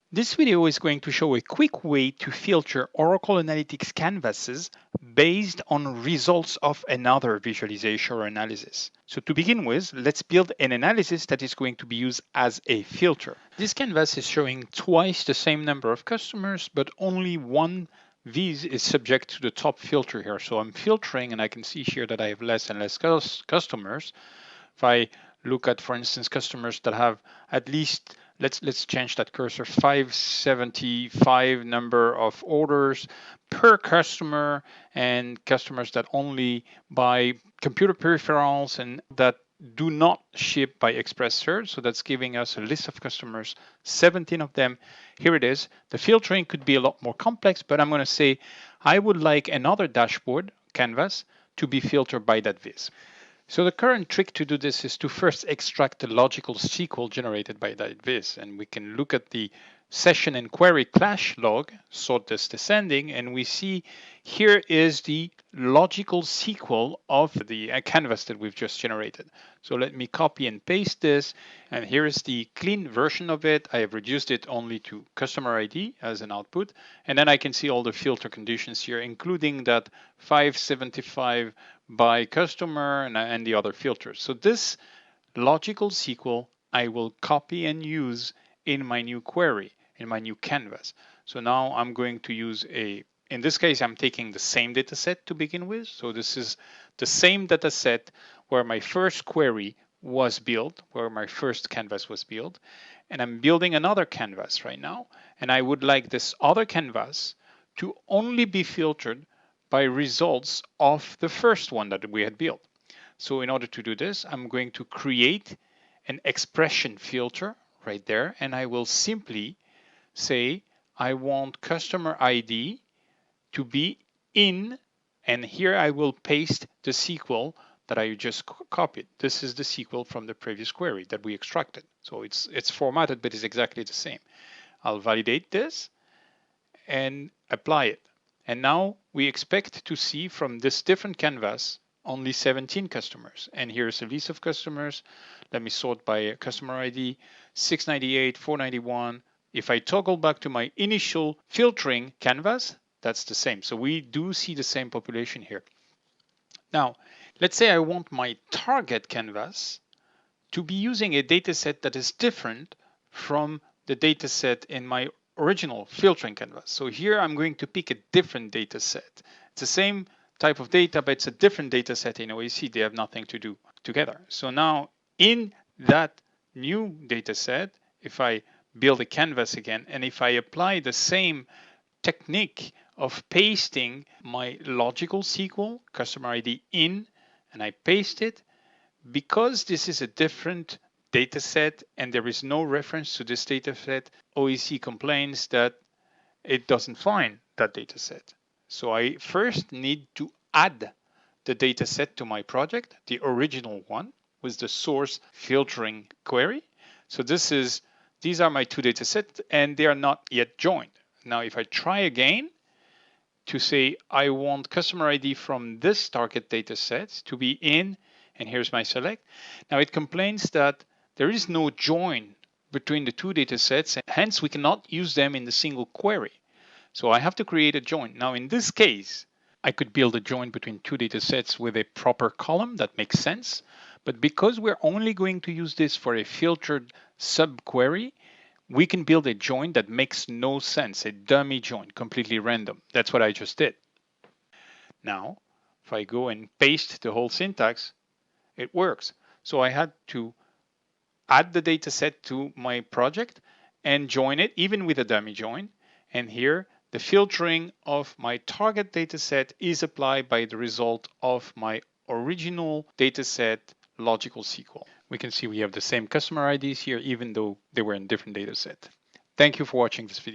This video is going to show a quick way to filter Oracle Analytics canvases based on results of another visualization or analysis. So to begin with, let's build an analysis that is going to be used as a filter. This canvas is showing twice the same number of customers, but only one V's is subject to the top filter here. So I'm filtering and I can see here that I have less and less customers. If I look at, for instance, customers that have at least, let's change that cursor, 575 number of orders per customer, and customers that only buy computer peripherals and that do not ship by express search. So that's giving us a list of customers, 17 of them. Here it is. The filtering could be a lot more complex, but I'm going to say I would like another dashboard canvas to be filtered by that viz. So the current trick to do this is to first extract the logical SQL generated by that viz. And we can look at the session and query clash log, sort this descending, and we see here is the logical SQL of the canvas that we've just generated. So let me copy and paste this, and here is the clean version of it. I have reduced it only to customer ID as an output, and then I can see all the filter conditions here, including that 575 by customer and the other filters. So this logical SQL I will copy and use in my new query, in my new canvas. So now I'm going to use in this case, I'm taking the same data set to begin with. So this is the same data set where my first query was built, where my first canvas was built. And I'm building another canvas right now. And I would like this other canvas to only be filtered by results of the first one that we had built. So in order to do this, I'm going to create an expression filter right there. And I will simply say, I want customer ID to be in, and here I will paste the SQL that I just copied. This is the SQL from the previous query that we extracted. So it's formatted, but it's exactly the same. I'll validate this and apply it. And now we expect to see from this different canvas only 17 customers. And here's a list of customers. Let me sort by customer ID, 698, 491. If I toggle back to my initial filtering canvas, that's the same. So we do see the same population here. Now, let's say I want my target canvas to be using a data set that is different from the data set in my original filtering canvas. So here I'm going to pick a different data set. It's the same type of data, but it's a different data set in OAC. They have nothing to do together. So now in that new data set, if I build a canvas again, and if I apply the same technique of pasting my logical SQL, customer ID in, and I paste it, because this is a different data set and there is no reference to this data set, OEC complains that it doesn't find that data set. So I first need to add the data set to my project, the original one with the source filtering query. So these are my two data sets and they are not yet joined. Now, if I try again to say I want customer ID from this target data set to be in, and here's my select. Now it complains that there is no join between the two data sets, and hence we cannot use them in the single query. So I have to create a join. Now in this case, I could build a join between two data sets with a proper column that makes sense. But because we're only going to use this for a filtered subquery, we can build a join that makes no sense, a dummy join, completely random. That's what I just did. Now, if I go and paste the whole syntax, it works. So I had to add the data set to my project and join it, even with a dummy join. And here, the filtering of my target data set is applied by the result of my original data set logical SQL. We can see we have the same customer IDs here, even though they were in different data set. Thank you for watching this video.